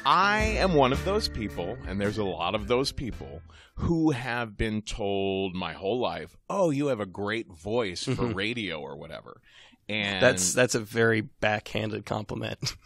I am one of those people, and there's a lot of those people, who have been told my whole life, oh, you have a great voice for radio or whatever. And that's a very backhanded compliment.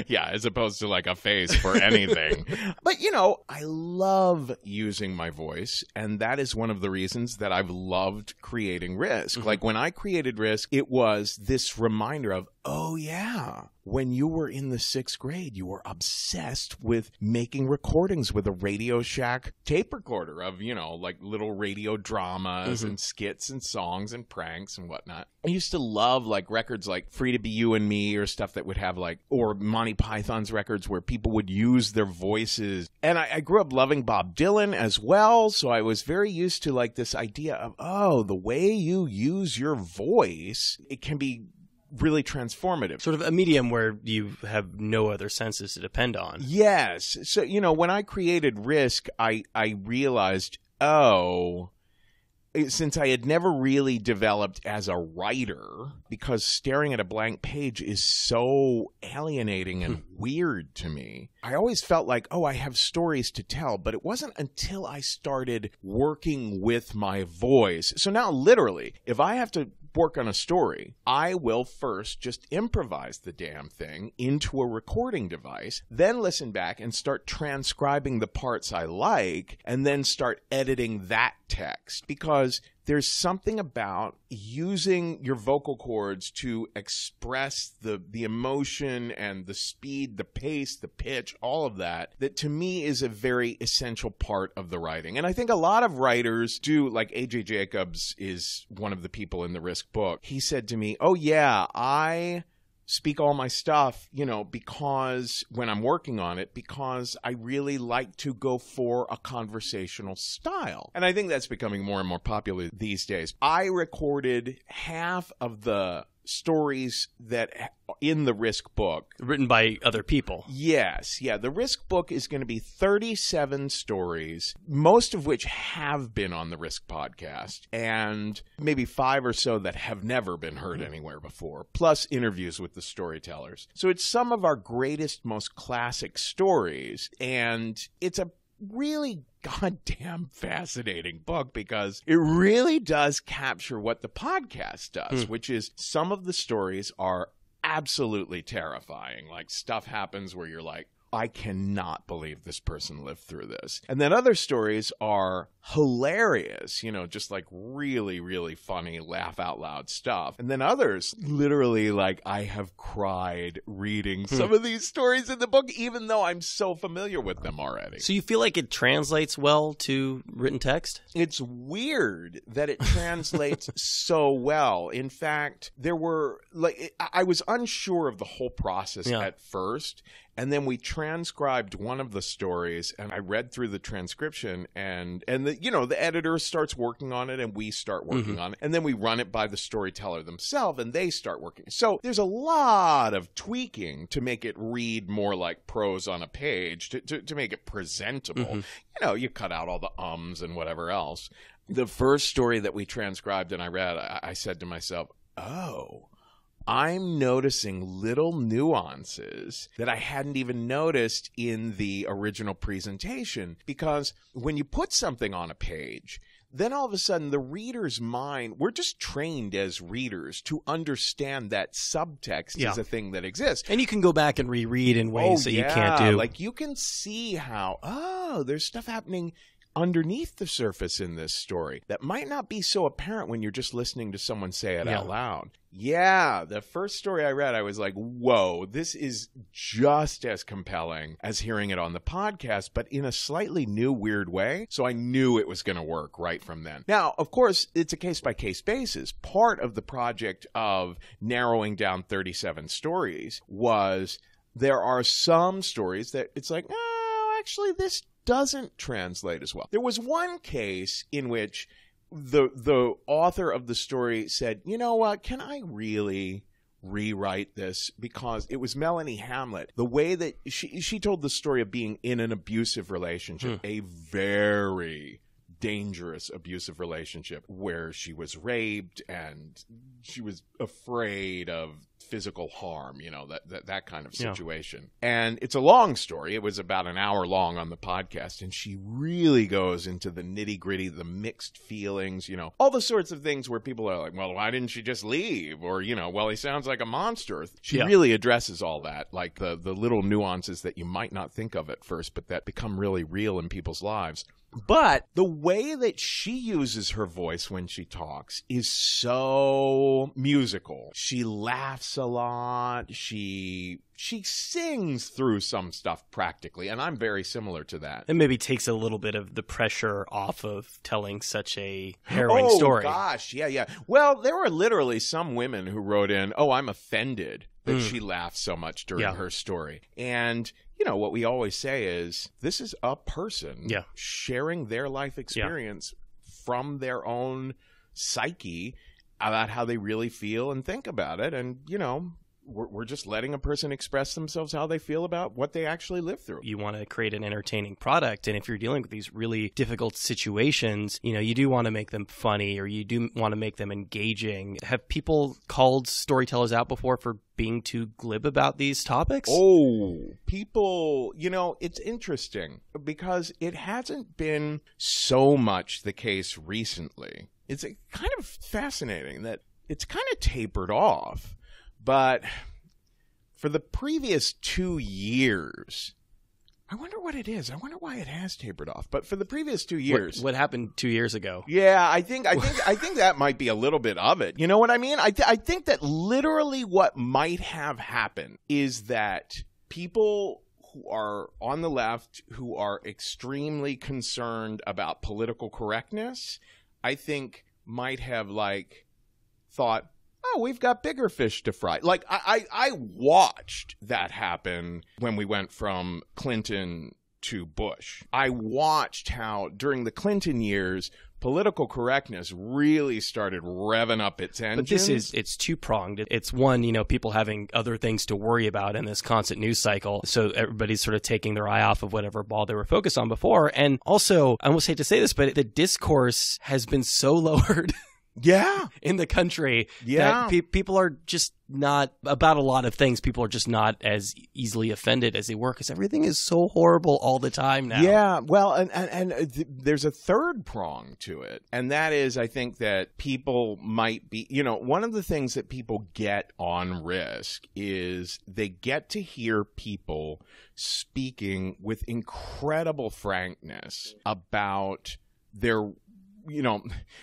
Yeah, as opposed to like a face for anything. But, you know, I love using my voice, and that is one of the reasons that I've loved creating Risk. Like when I created Risk, it was this reminder of, oh yeah, when you were in the 6th grade, you were obsessed with making recordings with a Radio Shack tape recorder of, you know, like little radio dramas and skits and songs and pranks and whatnot. I used to love like records like Free to Be You and Me, or stuff that would have like, or Monty Python's records where people would use their voices. And I grew up loving Bob Dylan as well. So I was very used to like this idea of, oh, the way you use your voice, it can be really transformative. Sort of a medium where you have no other senses to depend on. Yes. So, you know, when I created Risk, I realized, oh, since I had never really developed as a writer, because staring at a blank page is so alienating and weird to me, I always felt like, oh, I have stories to tell. But it wasn't until I started working with my voice. So now, literally, if I have to work on a story, I will first just improvise the damn thing into a recording device, then listen back and start transcribing the parts I like, and then start editing that text. Because there's something about using your vocal cords to express the emotion and the speed, the pace, the pitch, all of that, that to me is a very essential part of the writing. And I think a lot of writers do, like A.J. Jacobs is one of the people in the Risk book. He said to me, oh yeah, I speak all my stuff, you know, because when I'm working on it, because I really like to go for a conversational style. And I think that's becoming more and more popular these days. I recorded half of the stories that in the Risk book. Written by other people. Yes. Yeah. The Risk book is going to be 37 stories, most of which have been on the Risk podcast, and maybe 5 or so that have never been heard anywhere before, plus interviews with the storytellers. So it's some of our greatest, most classic stories, and it's a really goddamn fascinating book because it really does capture what the podcast does, which is some of the stories are absolutely terrifying. Like stuff happens where you're like, I cannot believe this person lived through this. And then other stories are hilarious, you know, just like really, really funny, laugh out loud stuff. And then others, literally, like I have cried reading some of these stories in the book, even though I'm so familiar with them already. So you feel like it translates well to written text? It's weird that it translates so well. In fact, there were, like, I was unsure of the whole process at first. And then we transcribed one of the stories, and I read through the transcription, and the, you know, the editor starts working on it, and we start working on it. And then we run it by the storyteller themselves, and they start working. So there's a lot of tweaking to make it read more like prose on a page, to make it presentable. You know, you cut out all the ums and whatever else. The first story that we transcribed and I read, I said to myself, oh, I'm noticing little nuances that I hadn't even noticed in the original presentation, because when you put something on a page, then all of a sudden the reader's mind, we're just trained as readers to understand that subtext is a thing that exists. And you can go back and reread in ways that you can't do. Like you can see how, oh, there's stuff happening underneath the surface in this story that might not be so apparent when you're just listening to someone say it out loud. Yeah, the first story I read, I was like, whoa, this is just as compelling as hearing it on the podcast, but in a slightly new, weird way. So I knew it was going to work right from then. Now, of course, it's a case-by-case basis. Part of the project of narrowing down 37 stories was there are some stories that it's like, oh, actually, this doesn't translate as well. There was one case in which the author of the story said, you know what, can I really rewrite this? Because it was Melanie Hamlet. The way that she told the story of being in an abusive relationship, a very dangerous abusive relationship where she was raped and she was afraid of physical harm, that kind of situation. Yeah. And it's a long story. It was about an hour long on the podcast, and she really goes into the nitty-gritty, the mixed feelings, all the sorts of things where people are like, well, why didn't she just leave? Or, well, he sounds like a monster. She really addresses all that, like the little nuances that you might not think of at first, but that become really real in people's lives. But the way that she uses her voice when she talks is so musical. She laughs a lot. She sings through some stuff practically, and I'm very similar to that. It maybe takes a little bit of the pressure off of telling such a harrowing story. Oh, gosh, yeah. Well, there were literally some women who wrote in, I'm offended that she laughed so much during her story. And what we always say is, this is a person sharing their life experience from their own psyche about how they really feel and think about it. And, we're just letting a person express themselves how they feel about what they actually live through. You want to create an entertaining product. And if you're dealing with these really difficult situations, you do want to make them funny, or you do want to make them engaging. Have people called storytellers out before for being too glib about these topics? Oh, people, it's interesting because it hasn't been so much the case recently. It's kind of fascinating that it's kind of tapered off. But for the previous 2 years, I wonder what it is. I wonder why it has tapered off. But for the previous 2 years, what happened 2 years ago? Yeah, I think that might be a little bit of it. You know what I mean? I think that literally what might have happened is that people who are on the left, who are extremely concerned about political correctness, I think might have thought, we've got bigger fish to fry. I watched that happen when we went from Clinton to Bush. I watched how during the Clinton years, political correctness really started revving up its engines. But it's two-pronged. It's one, people having other things to worry about in this constant news cycle. So everybody's sort of taking their eye off of whatever ball they were focused on before. And also, I almost hate to say this, but the discourse has been so lowered. In the country, that people are just not, about a lot of things, people are just not as easily offended as they were because everything is so horrible all the time now. Yeah, well, and there's a third prong to it, and that is, I think that people might be, one of the things that people get on Risk is they get to hear people speaking with incredible frankness about their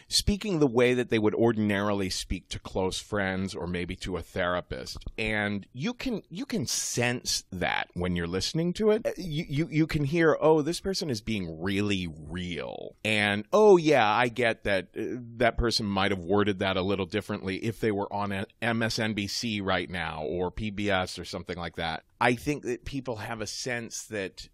speaking the way that they would ordinarily speak to close friends or maybe to a therapist. And you can sense that when you're listening to it. You can hear, this person is being really real. And, I get that that person might have worded that a little differently if they were on MSNBC right now or PBS or something like that. I think that people have a sense that,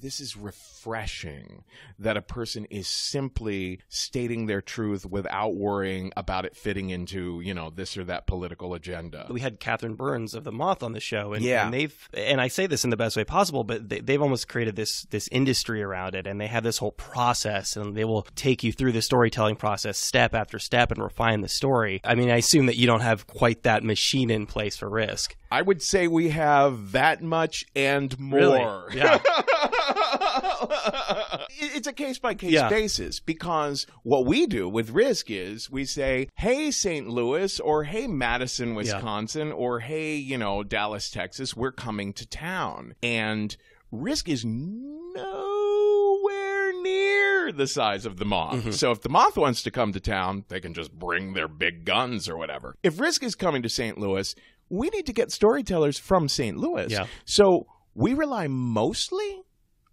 this is refreshing, that a person is simply stating their truth without worrying about it fitting into, this or that political agenda. We had Catherine Burns of the Moth on the show, and I say this in the best way possible, but they've almost created this industry around it, and they have this whole process, and they will take you through the storytelling process step after step and refine the story. I mean, I assume that you don't have quite that machine in place for Risk. I would say we have that much and more. Really? Yeah. It's a case-by-case basis, because what we do with Risk is we say, hey, St. Louis, or hey, Madison, Wisconsin, or hey, Dallas, Texas, we're coming to town. And Risk is nowhere near the size of the Moth. Mm-hmm. So if the Moth wants to come to town, they can just bring their big guns or whatever. If Risk is coming to St. Louis, we need to get storytellers from St. Louis. Yeah. So we rely mostly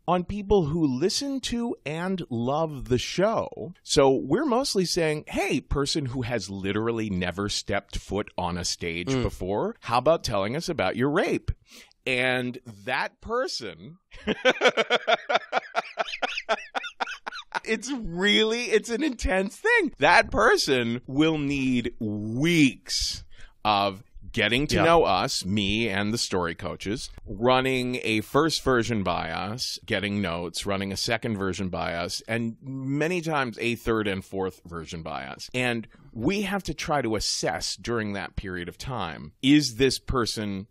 on people who listen to and love the show. So we're mostly saying, hey, person who has literally never stepped foot on a stage before, how about telling us about your rape? And that person... It's an intense thing. That person will need weeks of getting to know us, me and the story coaches, running a first version by us, getting notes, running a second version by us, and many times a third and fourth version by us. And we have to try to assess during that period of time, does this person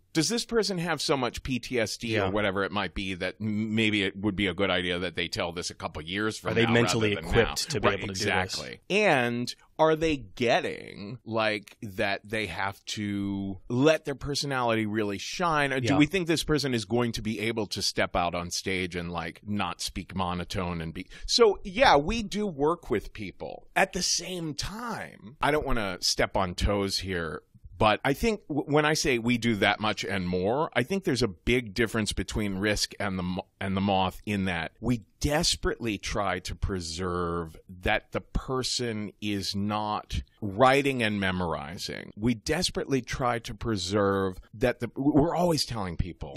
have so much PTSD or whatever it might be that maybe it would be a good idea that they tell this a couple years from now? Are they mentally equipped to be able to do this? And are they getting like that they have to let their personality really shine? Or do we think this person is going to be able to step out on stage and like not speak monotone and be... So yeah, we do work with people. At the same time, I don't want to step on toes here, but I think when I say we do that much and more, I think there's a big difference between Risk and the Moth in that we desperately try to preserve that the person is not writing and memorizing. We desperately try to preserve that we're always telling people,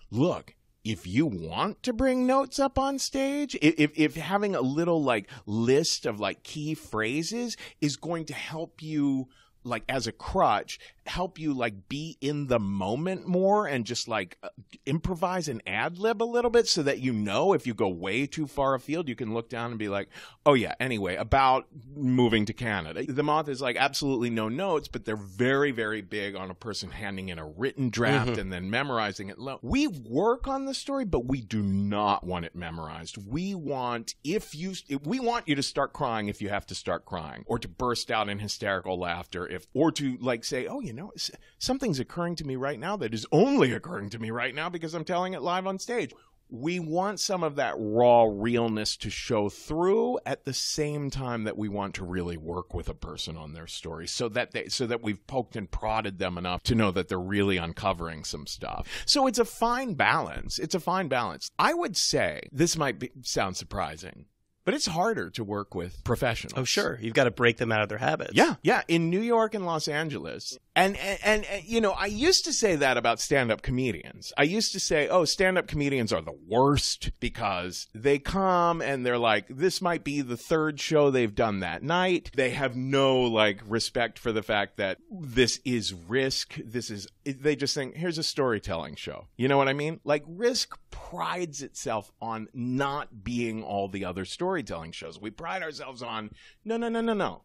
look, if you want to bring notes up on stage, if having a little like list of like key phrases is going to help you, like as a crutch, help you like be in the moment more and just like improvise and ad-lib a little bit so that, you know, if you go way too far afield, you can look down and be like, oh yeah, anyway, about moving to Canada. The Moth is like absolutely no notes, but they're very, very big on a person handing in a written draft and then memorizing it. We work on the story, but we do not want it memorized. We want you to start crying if you have to start crying, or to burst out in hysterical laughter, or to like say, oh, you know, something's occurring to me right now that is only occurring to me right now because I'm telling it live on stage. We want some of that raw realness to show through at the same time that we want to really work with a person on their story so that we've poked and prodded them enough to know that they're really uncovering some stuff. So it's a fine balance. I would say, this might sound surprising, but it's harder to work with professionals. Oh, sure. You've got to break them out of their habits. Yeah. In New York and Los Angeles. And you know, I used to say that about stand-up comedians. I used to say, oh, stand-up comedians are the worst because they come and they're like, this might be the third show they've done that night. They have no, like, respect for the fact that this is Risk. They just think, here's a storytelling show. You know what I mean? Like, Risk prides itself on not being all the other storytelling shows. We pride ourselves on, no.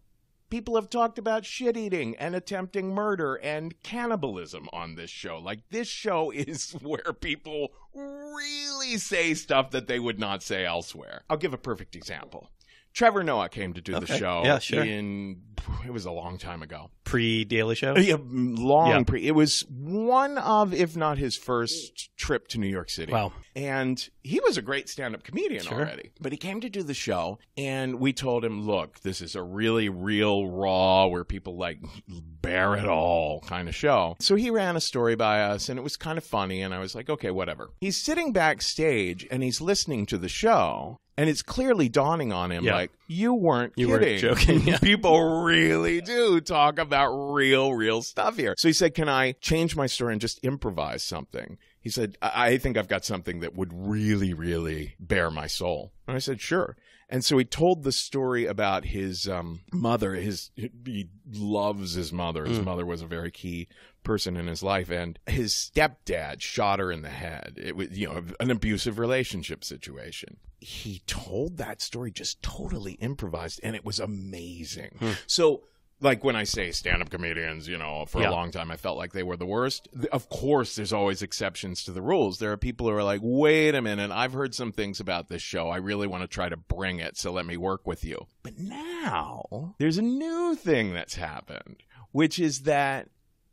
People have talked about shit-eating and attempting murder and cannibalism on this show. Like, this show is where people really say stuff that they would not say elsewhere. I'll give a perfect example. Trevor Noah came to do the show. Yeah, sure. It was a long time ago. Pre-Daily Show? Yeah, pre. It was one of, if not his first trip to New York City. Wow. And he was a great stand-up comedian already. But he came to do the show, and we told him, look, this is a really real, raw, where people, like, bear it all kind of show. So he ran a story by us, and it was kind of funny, and I was like, okay, whatever. He's sitting backstage, and he's listening to the show, and it's clearly dawning on him, like, you weren't kidding. Weren't joking. Yeah. People really do talk about real stuff here. So he said, can I change my story and just improvise something? He said, I think I've got something that would really, really bear my soul. And I said, sure. And so he told the story about his mother. He loves his mother. His mother was a very key person in his life, and his stepdad shot her in the head. It was, you know, an abusive relationship situation. He told that story just totally improvised, and it was amazing. So, like, when I say stand-up comedians, you know, for a long time I felt like they were the worst. Of course, there's always exceptions to the rules. There are people who are like, wait a minute, I've heard some things about this show. I really want to try to bring it, so let me work with you. But now, there's a new thing that's happened, which is that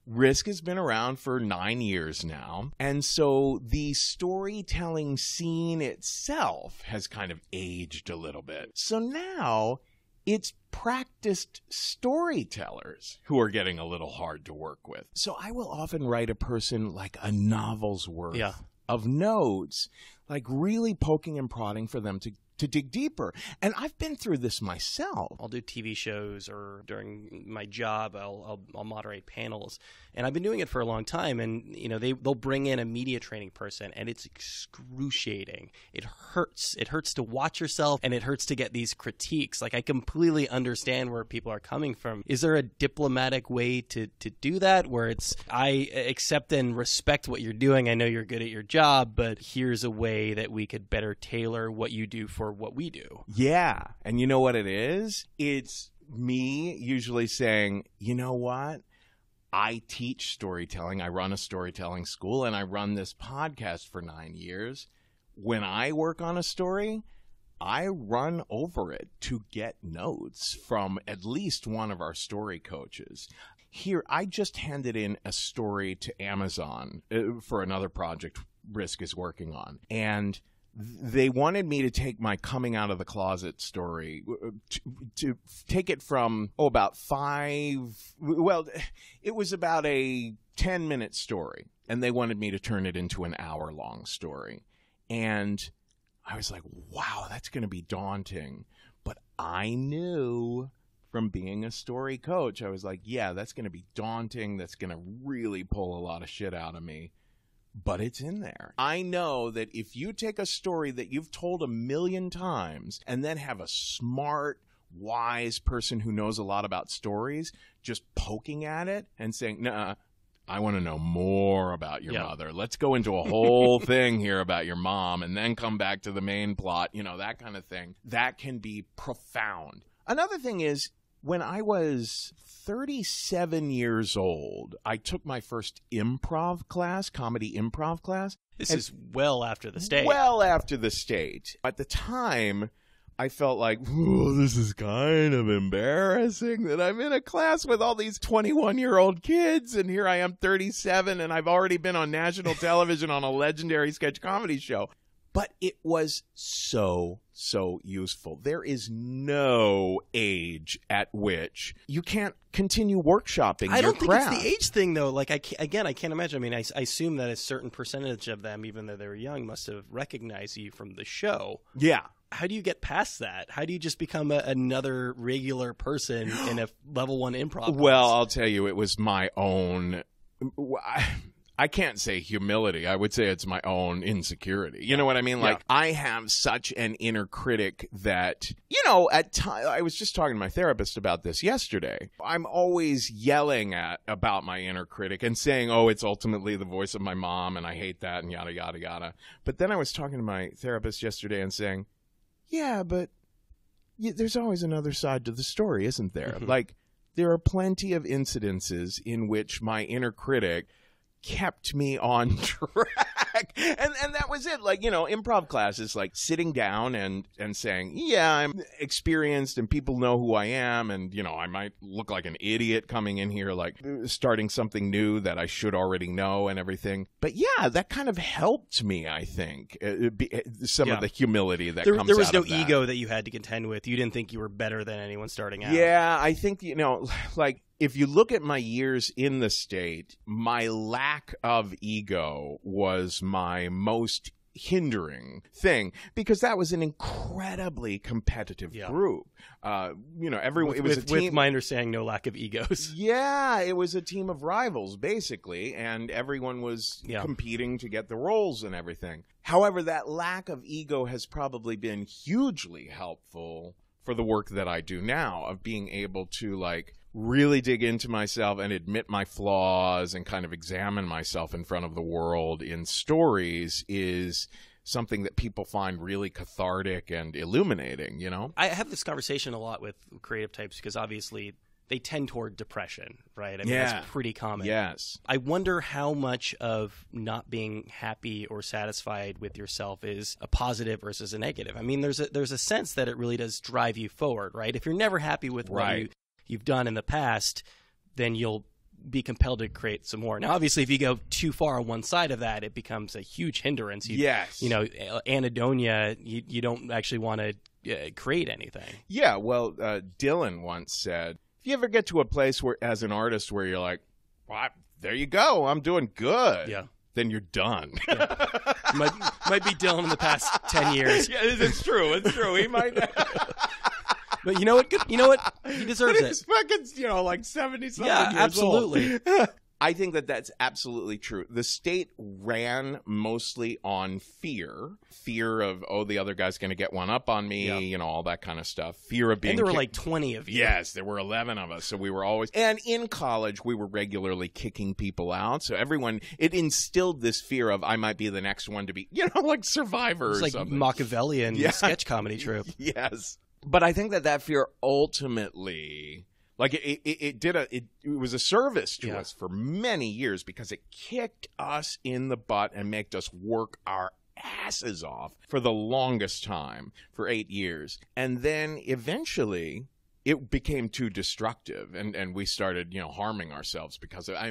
Risk has been around for 9 years now, and so the storytelling scene itself has kind of aged a little bit. So now it's practiced storytellers who are getting a little hard to work with. So I will often write a person like a novel's worth of notes, like really poking and prodding for them to to dig deeper. And I've been through this myself. I'll do TV shows, or during my job, I'll moderate panels. And I've been doing it for a long time. And, they'll bring in a media training person, and it's excruciating. It hurts. It hurts to watch yourself, and it hurts to get these critiques. Like, I completely understand where people are coming from. Is there a diplomatic way to do that, where it's, I accept and respect what you're doing. I know you're good at your job, but here's a way that we could better tailor what you do for what we do. Yeah. And you know what it is? It's me usually saying, you know what? I teach storytelling. I run a storytelling school, and I run this podcast for 9 years. When I work on a story, I run over it to get notes from at least one of our story coaches. Here, I just handed in a story to Amazon for another project Risk is working on. And they wanted me to take my coming out of the closet story, to take it from, about 5, well, it was about a 10-minute story. And they wanted me to turn it into an hour-long story. And I was like, wow, that's going to be daunting. But I knew from being a story coach, I was like, yeah, that's going to be daunting. That's going to really pull a lot of shit out of me. But it's in there. I know that if you take a story that you've told 1,000,000 times and then have a smart, wise person who knows a lot about stories just poking at it and saying, nah, I want to know more about your mother. Let's go into a whole thing here about your mom and then come back to the main plot, that kind of thing. That can be profound. Another thing is, when I was 37 years old, I took my first improv class, comedy improv class. This is well after the state. Well after the state. At the time, I felt like, this is kind of embarrassing that I'm in a class with all these 21-year-old kids, and here I am 37, and I've already been on national television on a legendary sketch comedy show. But it was so useful. There is no age at which you can't continue workshopping your craft. I don't think it's the age thing, though. Like, I can't imagine. I mean, I assume that a certain percentage of them, even though they were young, must have recognized you from the show. Yeah. How do you get past that? How do you just become another regular person in a level 1 improv class? Well, I'll tell you, it was my own... I can't say humility. I would say it's my own insecurity. You know what I mean? Like, I have such an inner critic that, at times, I was just talking to my therapist about this yesterday. I'm always yelling about my inner critic and saying, oh, it's ultimately the voice of my mom, and I hate that, and yada, yada, yada. But then I was talking to my therapist yesterday and saying, yeah, but there's always another side to the story, isn't there? Mm-hmm. Like, there are plenty of incidences in which my inner critic kept me on track. And that was it. Like, improv class is like sitting down and saying, yeah, I'm experienced and people know who I am. And, I might look like an idiot coming in here, like starting something new that I should already know and everything. But yeah, that kind of helped me, I think. Some of the humility that comes out of that. There was no ego that you had to contend with. You didn't think you were better than anyone starting out. Yeah, I think, like, if you look at my years in the state, my lack of ego was my most hindering thing, because that was an incredibly competitive group. Everyone, it was a team. With my understanding, no lack of egos. Yeah, it was a team of rivals, basically, and everyone was competing to get the roles and everything. However, that lack of ego has probably been hugely helpful for the work that I do now, of being able to, like, really dig into myself and admit my flaws and kind of examine myself in front of the world in stories is something that people find really cathartic and illuminating, I have this conversation a lot with creative types because obviously they tend toward depression, right? I mean, that's pretty common. Yes. I wonder how much of not being happy or satisfied with yourself is a positive versus a negative. I mean, there's a sense that it really does drive you forward, right? If you're never happy with what you've done in the past, then you'll be compelled to create some more. Now, obviously, if you go too far on one side of that, it becomes a huge hindrance. Anhedonia, you don't actually want to create anything. Yeah, well, Dylan once said, if you ever get to a place where, as an artist, where you're like, well, there you go, I'm doing good. Yeah. then you're done. Might be Dylan in the past 10 years. Yeah, it's true. It's true. He might. But you know what? He deserves it. He's fucking, like 70-something Yeah, years absolutely. old. I think that that's absolutely true. The state ran mostly on fear of, the other guy's going to get one up on me, all that kind of stuff. Fear of being And there were like 20 of you. Yes, there were 11 of us. So we were always, and in college, we were regularly kicking people out. So it instilled this fear of, I might be the next one to be, like Survivor or like something. Machiavellian sketch comedy troupe. Yes. But I think that fear ultimately, like it was a service to us for many years because it kicked us in the butt and made us work our asses off for the longest time, for 8 years. And then eventually it became too destructive, and we started, harming ourselves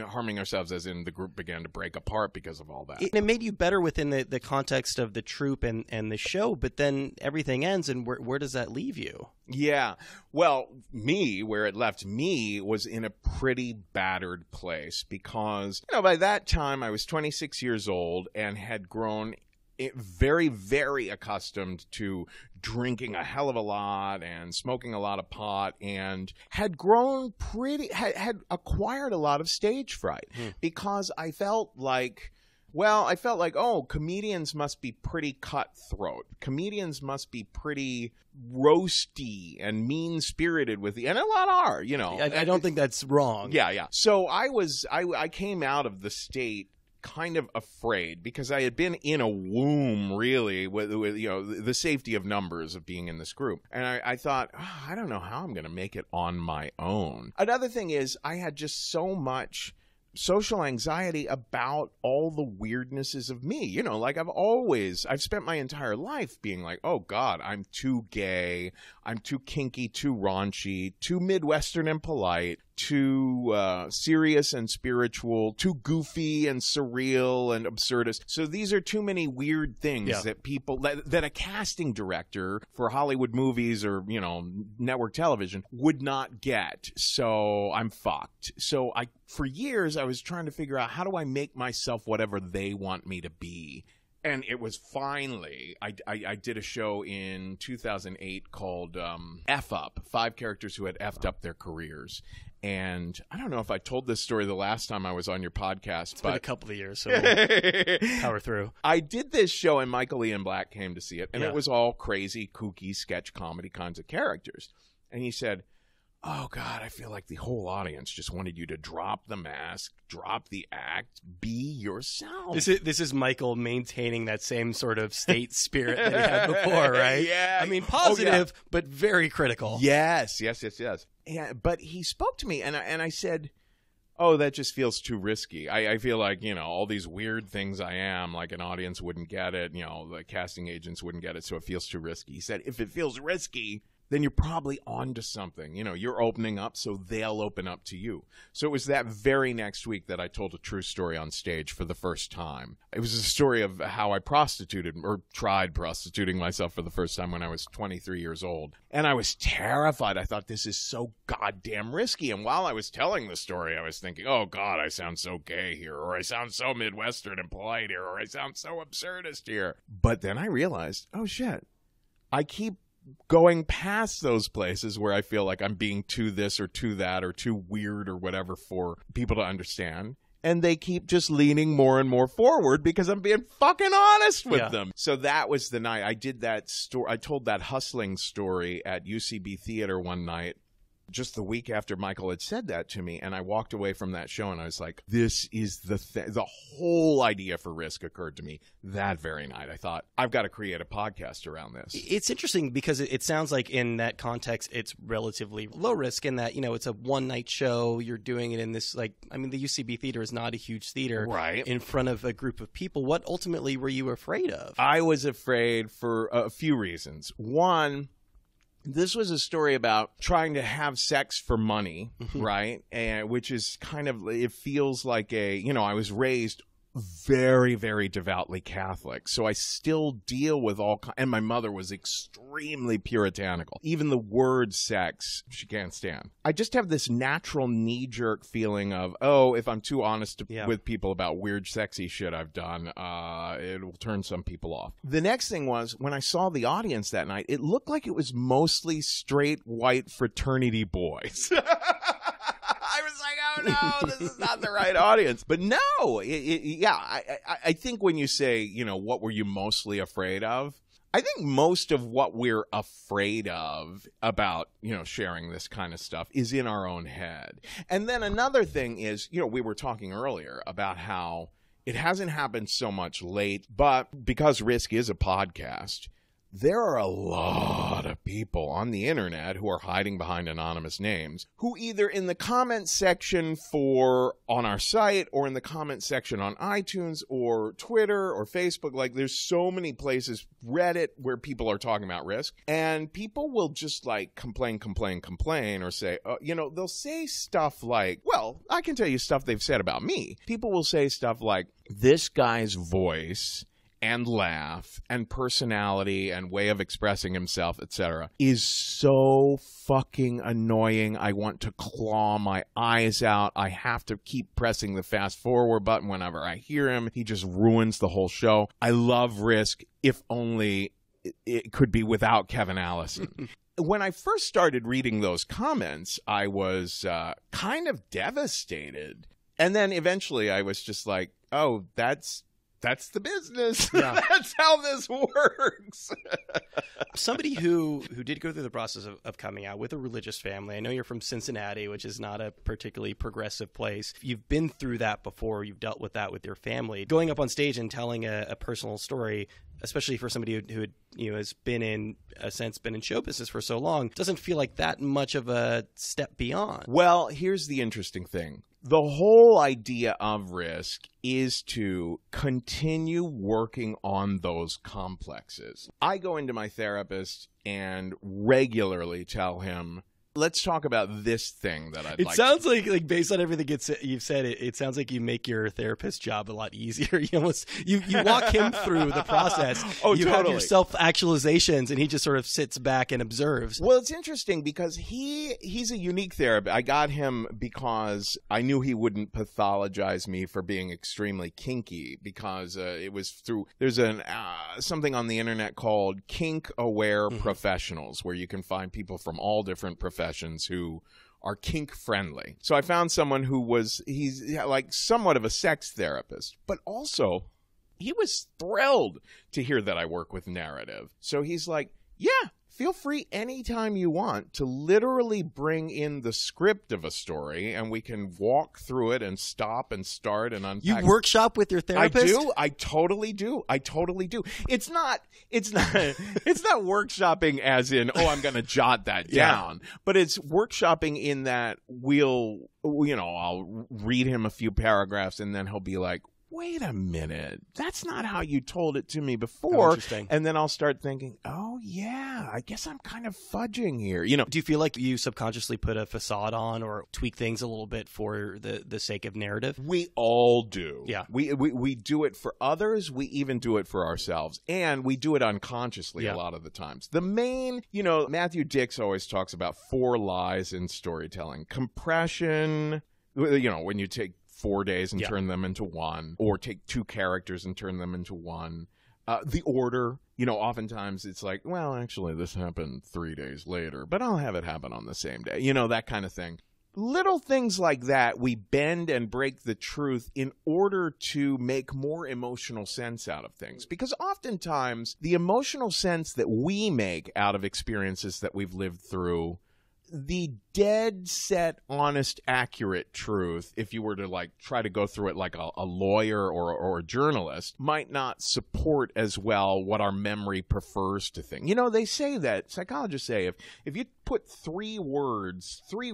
harming ourselves as in the group began to break apart because of all that. It made you better within the context of the troupe and the show, but then everything ends, and where does that leave you? Yeah. Well, where it left me was in a pretty battered place because, by that time I was 26 years old and had grown very, very accustomed to drinking a hell of a lot and smoking a lot of pot, and had grown had acquired a lot of stage fright because I felt like, comedians must be pretty cutthroat. Comedians must be pretty roasty and mean-spirited and a lot are, I don't think that's wrong. Yeah. So I came out of the state kind of afraid because I had been in a womb, really, with the safety of numbers of being in this group. And I thought, I don't know how I'm going to make it on my own. Another thing is I had just so much social anxiety about all the weirdnesses of me. I've spent my entire life being like, oh God, I'm too gay, I'm too kinky, too raunchy, too Midwestern and polite, too serious and spiritual, too goofy and surreal and absurdist. So these are too many weird things that people, that a casting director for Hollywood movies or, network television would not get. So I'm fucked. So for years, I was trying to figure out, how do I make myself whatever they want me to be? And it was finally, I did a show in 2008 called F Up, 5 characters who had F'd up their careers. And I don't know if I told this story the last time I was on your podcast. It's been a couple of years, so we'll power through. I did this show and Michael Ian Black came to see it. And it was all crazy, kooky, sketch comedy kinds of characters. And he said, oh God, I feel like the whole audience just wanted you to drop the mask, drop the act, be yourself. This is Michael maintaining that same sort of state spirit that he had before, right? Yeah. I mean, positive, but very critical. Yes. Yeah, but he spoke to me, and I said, oh, that just feels too risky. I feel like, all these weird things I am, like an audience wouldn't get it, the casting agents wouldn't get it, so it feels too risky. He said, if it feels risky, then you're probably onto something. You're opening up, so they'll open up to you. So it was that very next week that I told a true story on stage for the first time. It was a story of how I tried prostituting myself for the first time when I was 23 years old. And I was terrified. I thought, this is so goddamn risky. And while I was telling the story, I was thinking, oh God, I sound so gay here, or I sound so Midwestern and polite here, or I sound so absurdist here. But then I realized, oh shit, I keep going past those places where I feel like I'm being too this or too that or too weird or whatever for people to understand. And they keep just leaning more and more forward because I'm being fucking honest with them. So that was the night I did that story. I told that hustling story at UCB Theater one night, just the week after Michael had said that to me. And I walked away from that show and I was like, this is the whole idea for Risk occurred to me that very night. I thought, I've got to create a podcast around this. It's interesting because it sounds like in that context, it's relatively low risk in that, it's a one-night show. You're doing it in this, the UCB Theater is not a huge theater. Right. In front of a group of people. What ultimately were you afraid of? I was afraid for a few reasons. One, this was a story about trying to have sex for money, right? And which is kind of, it feels like I was raised very, very devoutly Catholic. So I still deal with and my mother was extremely puritanical. Even the word sex, she can't stand. I just have this natural knee-jerk feeling of, oh, if I'm too honest with people about weird, sexy shit I've done, it will turn some people off. The next thing was, when I saw the audience that night, it looked like it was mostly straight, white fraternity boys. I was like, oh no, this is not the right audience. But no, I think when you say, you know, what were you mostly afraid of? I think most of what we're afraid of about, you know, sharing this kind of stuff is in our own head. And then another thing is, you know, we were talking earlier about how it hasn't happened so much late, but because Risk is a podcast, there are a lot of people on the internet who are hiding behind anonymous names who either in the comment section on our site or in the comment section on iTunes or Twitter or Facebook, like there's so many places, Reddit, where people are talking about Risk, and people will just like complain or say, you know, they'll say stuff like, well, I can tell you stuff they've said about me. People will say stuff like, this guy's voice and laugh and personality and way of expressing himself, etc., is so fucking annoying. I want to claw my eyes out. I have to keep pressing the fast forward button whenever I hear him. He just ruins the whole show. I love Risk, if only it could be without Kevin Allison. When I first started reading those comments, I was kind of devastated. And then eventually I was just like, oh, that's the business. Yeah. That's how this works. Somebody who did go through the process of coming out with a religious family. I know you're from Cincinnati, which is not a particularly progressive place. You've been through that before. You've dealt with that with your family. Going up on stage and telling a personal story, especially for somebody who has been in show business for so long, doesn't feel like that much of a step beyond. Well, here's the interesting thing. The whole idea of Risk is to continue working on those complexes. I go into my therapist and regularly tell him, let's talk about this thing that I'd like. It sounds like based on everything you've said, it sounds like you make your therapist's job a lot easier. You walk him through the process. Oh, you totally. have your self-actualizations, and he just sort of sits back and observes. Well, it's interesting because he's a unique therapist. I got him because I knew he wouldn't pathologize me for being extremely kinky, because it was through there's something on the internet called kink-aware professionals, where you can find people from all different professions who are kink friendly. So I found someone he's like somewhat of a sex therapist, but also he was thrilled to hear that I work with narrative. So he's like, yeah, feel free anytime you want to literally bring in the script of a story, and we can walk through it and stop and start and unpack. You workshop with your therapist? I do. I totally do. It's not workshopping as in, oh, I'm going to jot that down, but it's workshopping in that I'll read him a few paragraphs and then he'll be like, wait a minute, that's not how you told it to me before. Oh, interesting. And then I'll start thinking, oh, yeah, I guess I'm kind of fudging here. Do you feel like you subconsciously put a facade on or tweak things a little bit for the sake of narrative? We all do. Yeah. We do it for others. We even do it for ourselves. And we do it unconsciously a lot of the times. The main, Matthew Dix always talks about 4 lies in storytelling. Compression, when you take 4 days and turn them into one, or take 2 characters and turn them into one. The order, oftentimes it's like, well, actually this happened 3 days later, but I'll have it happen on the same day. That kind of thing. Little things like that, we bend and break the truth in order to make more emotional sense out of things. Because oftentimes the emotional sense that we make out of experiences that we've lived through, the dead set, honest, accurate truth, if you were to try to go through it like a lawyer or a journalist, might not support as well what our memory prefers to think. They say that, psychologists say, if you put 3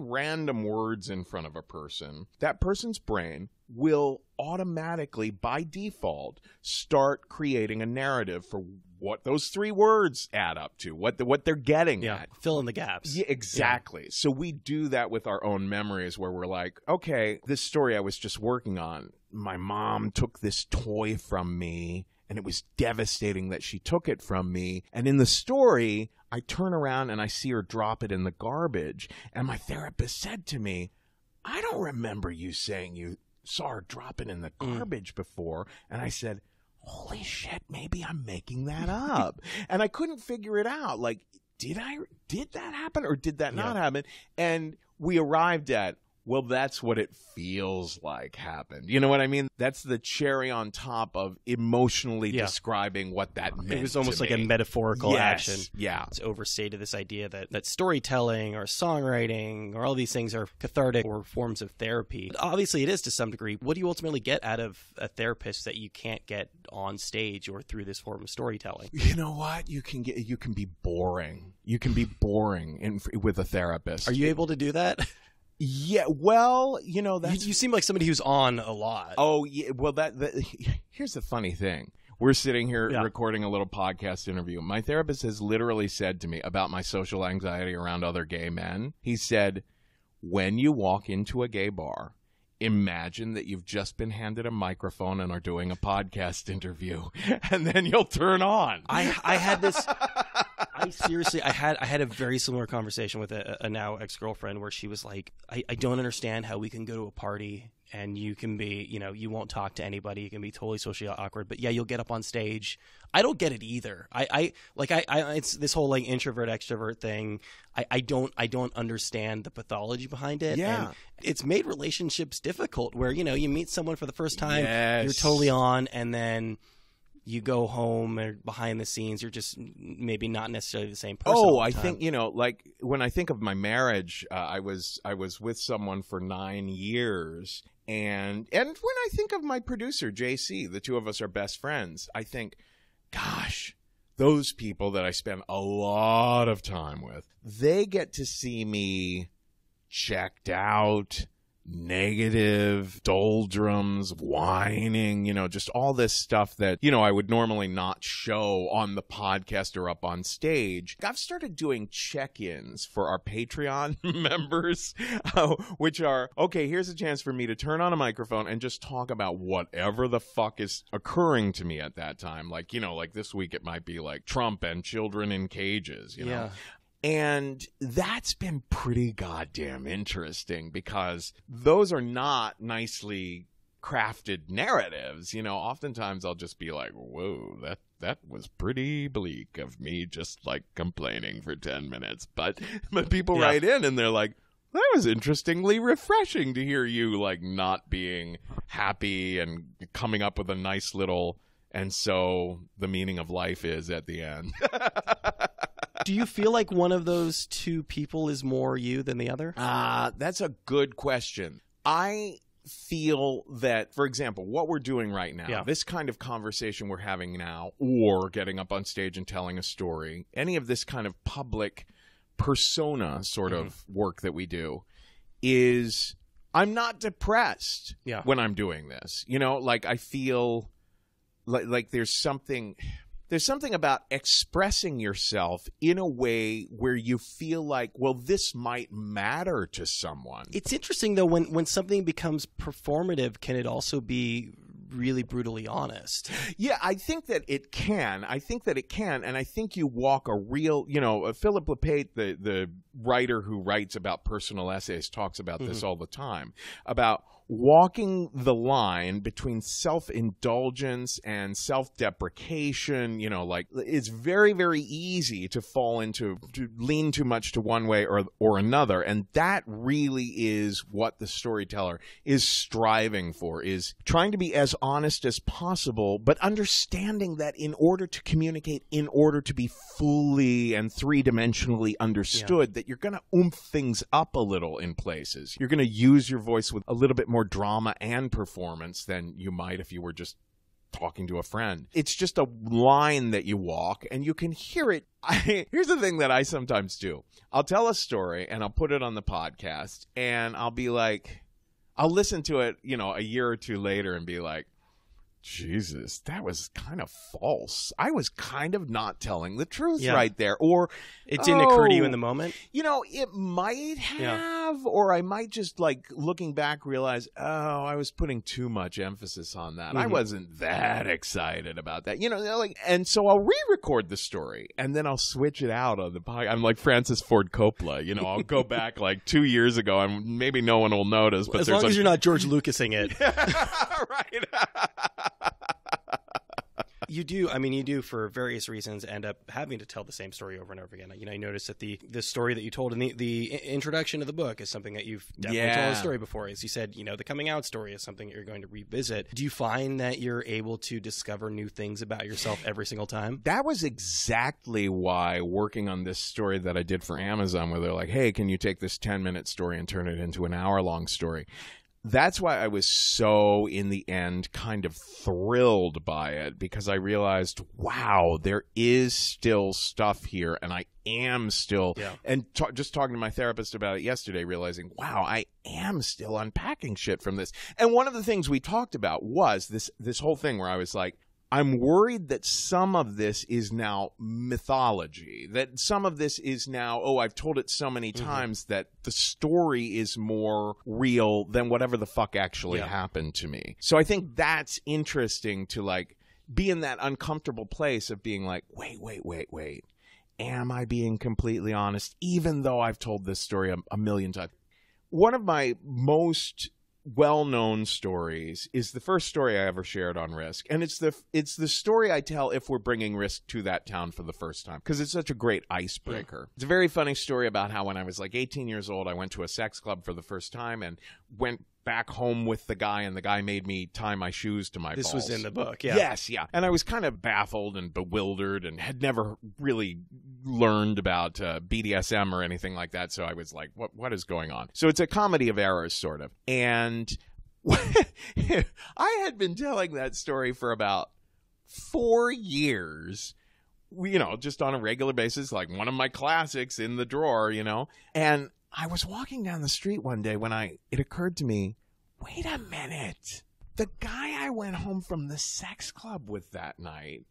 random words in front of a person, that person's brain will automatically, by default, start creating a narrative for what those 3 words add up to, what they're getting at. Fill in the gaps. Yeah, exactly. Yeah. So we do that with our own memories, where we're like, okay, this story I was just working on, my mom took this toy from me, and it was devastating that she took it from me. And in the story, I turn around and I see her drop it in the garbage. And my therapist said to me, I don't remember you saying you saw her drop it in the garbage before. And I said, holy shit, maybe I'm making that up. And I couldn't figure it out. Like, did that happen or did that not happen? And we arrived at, well, that's what it feels like happened. You know what I mean? That's the cherry on top of emotionally describing what that meant. It was almost like a metaphorical action. Yeah. It's overstated this idea that storytelling or songwriting or all these things are cathartic or forms of therapy. Obviously, it is to some degree. What do you ultimately get out of a therapist that you can't get on stage or through this form of storytelling? You know what? You can be boring. You can be boring with a therapist. Are you able to do that? Yeah, well, you know, that's... You seem like somebody who's on a lot. Oh, yeah, well, here's the funny thing. We're sitting here recording a little podcast interview. My therapist has literally said to me about my social anxiety around other gay men. He said, when you walk into a gay bar, imagine that you've just been handed a microphone and are doing a podcast interview, and then you'll turn on. I had this... I had a very similar conversation with a now ex-girlfriend where she was like, I don't understand how we can go to a party and you can be, you know, you won't talk to anybody. You can be totally socially awkward, but yeah, you'll get up on stage. I don't get it either. It's this whole like introvert extrovert thing. I don't understand the pathology behind it. Yeah. And it's made relationships difficult where, you know, you meet someone for the first time, you're totally on, and then you go home or behind the scenes, you're just maybe not necessarily the same person. Oh, I think, you know, like when I think of my marriage, I was with someone for 9 years. And when I think of my producer, JC, the two of us are best friends, I think, gosh, those people that I spend a lot of time with, they get to see me checked out, negative, doldrums, whining, you know, just all this stuff that, you know, I would normally not show on the podcast or up on stage. I've started doing check-ins for our Patreon members, which are, okay, here's a chance for me to turn on a microphone and just talk about whatever the fuck is occurring to me at that time. Like, you know, like this week it might be like Trump and children in cages, you know. And that's been pretty goddamn interesting because those are not nicely crafted narratives. You know, oftentimes I'll just be like, whoa, that was pretty bleak of me just like complaining for 10 minutes. But people write in and they're like, that was interestingly refreshing to hear you like not being happy and coming up with a nice little, and so the meaning of life is at the end. Do you feel like one of those two people is more you than the other? That's a good question. I feel that, for example, what we're doing right now, this kind of conversation we're having now, or getting up on stage and telling a story, any of this kind of public persona sort of work that we do, is I'm not depressed when I'm doing this. You know, like I feel like there's something about expressing yourself in a way where you feel like, well, this might matter to someone. It's interesting, though, when something becomes performative, can it also be really brutally honest? Yeah, I think that it can. And I think you walk a real, you know, Philip LePate, the writer who writes about personal essays, talks about this all the time, about walking the line between self-indulgence and self-deprecation. You know, like it's very, very easy to fall into, to lean too much to one way or another. And that really is what the storyteller is striving for, is trying to be as honest as possible, but understanding that in order to communicate, in order to be fully and three-dimensionally understood, that you're going to oomph things up a little in places. You're going to use your voice with a little bit more drama and performance than you might if you were just talking to a friend. It's just a line that you walk and you can hear it. Here's the thing that I sometimes do. I'll tell a story and I'll put it on the podcast and I'll be like, I'll listen to it, you know, a year or two later and be like, Jesus, that was kind of false. I was kind of not telling the truth right there. Or it didn't occur to you in the moment? You know, it might have. have, or I might just, like, looking back, realize, oh, I was putting too much emphasis on that. I wasn't that excited about that. You know, like, and so I'll re-record the story, and then I'll switch it out on the podcast. I'm like Francis Ford Coppola. You know, I'll go back, like, 2 years ago, and maybe no one will notice. But as long as you're not George Lucasing it. Right. You do for various reasons end up having to tell the same story over and over again. You know, I noticed that the story that you told in the introduction of the book is something that you've definitely told a story before. As you said, you know, the coming out story is something that you're going to revisit. Do you find that you're able to discover new things about yourself every single time? That was exactly why working on this story that I did for Amazon, where they're like, hey, can you take this 10-minute story and turn it into an hour-long story? That's why I was so, in the end, kind of thrilled by it, because I realized, wow, there is still stuff here, and I am still, and just talking to my therapist about it yesterday, realizing, wow, I am still unpacking shit from this. And one of the things we talked about was this whole thing where I was like, I'm worried that some of this is now mythology, that some of this is now, oh, I've told it so many times that the story is more real than whatever the fuck actually happened to me. So I think that's interesting to, like, be in that uncomfortable place of being like, wait. Am I being completely honest, even though I've told this story a million times? One of my most well-known stories is the first story I ever shared on Risk, and it's the story I tell if we're bringing Risk to that town for the first time, because it's such a great icebreaker. It's a very funny story about how when I was like 18 years old, I went to a sex club for the first time and went back home with the guy, and the guy made me tie my shoes to my balls. This was in the book, yeah. Yes, yeah. And I was kind of baffled and bewildered and had never really learned about BDSM or anything like that, so I was like, what is going on? So it's a comedy of errors, sort of. And I had been telling that story for about 4 years, you know, just on a regular basis, like one of my classics in the drawer, you know. And I was walking down the street one day when it occurred to me, wait a minute. The guy I went home from the sex club with that night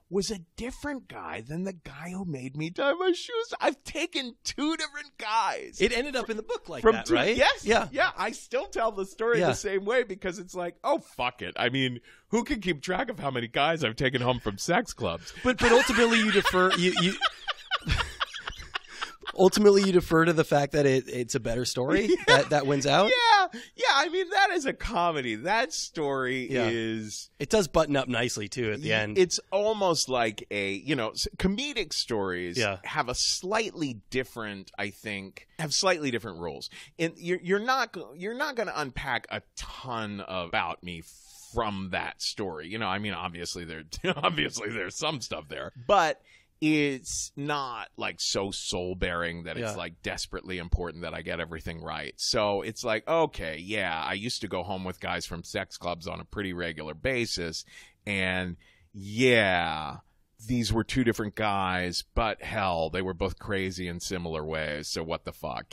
was a different guy than the guy who made me tie my shoes. I've taken two different guys. It ended up in the book like that, right? Yes. Yeah. Yeah. I still tell the story the same way, because it's like, oh, fuck it. I mean, who can keep track of how many guys I've taken home from sex clubs? But ultimately you defer ultimately you defer to the fact that it's a better story that wins out. Yeah. I mean, that is a comedy. That story is... It does button up nicely, too, at the end. It's almost like comedic stories have a slightly different, I think, have slightly different rules. And you're not going to unpack a ton about me from that story. You know, I mean, obviously there's some stuff there, but it's not like so soul-bearing that it's like desperately important that I get everything right. So it's like, okay, yeah, I used to go home with guys from sex clubs on a pretty regular basis, and yeah, these were two different guys, but hell, they were both crazy in similar ways, so what the fuck?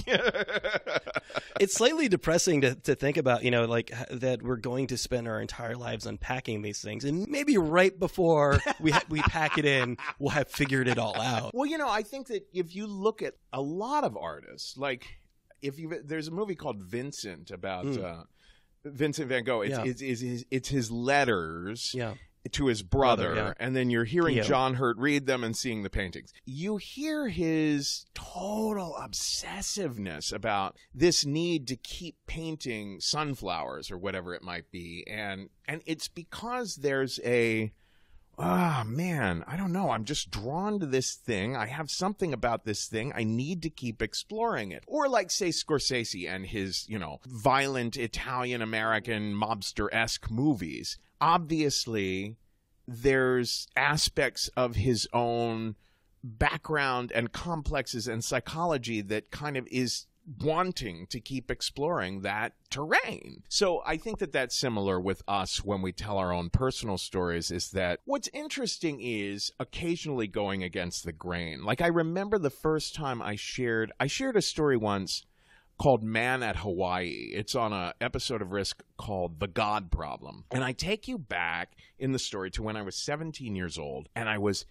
It's slightly depressing to think about, you know, like that we're going to spend our entire lives unpacking these things, and maybe right before we pack it in, we'll have figured it all out. Well, you know, I think that if you look at a lot of artists, like there's a movie called Vincent about Vincent van Gogh. It's his letters. Yeah. To his brother, and then you're hearing John Hurt read them and seeing the paintings. You hear his total obsessiveness about this need to keep painting sunflowers or whatever it might be, and it's because there's I don't know, I'm just drawn to this thing. I have something about this thing. I need to keep exploring it. Or like, say, Scorsese and his, you know, violent Italian-American mobster-esque movies. Obviously, there's aspects of his own background and complexes and psychology that kind of is wanting to keep exploring that terrain. So I think that that's similar with us when we tell our own personal stories, is that what's interesting is occasionally going against the grain. Like, I remember the first time I shared a story once called Man at Hawaii. It's on an episode of Risk called The God Problem. And I take you back in the story to when I was 17 years old, and I was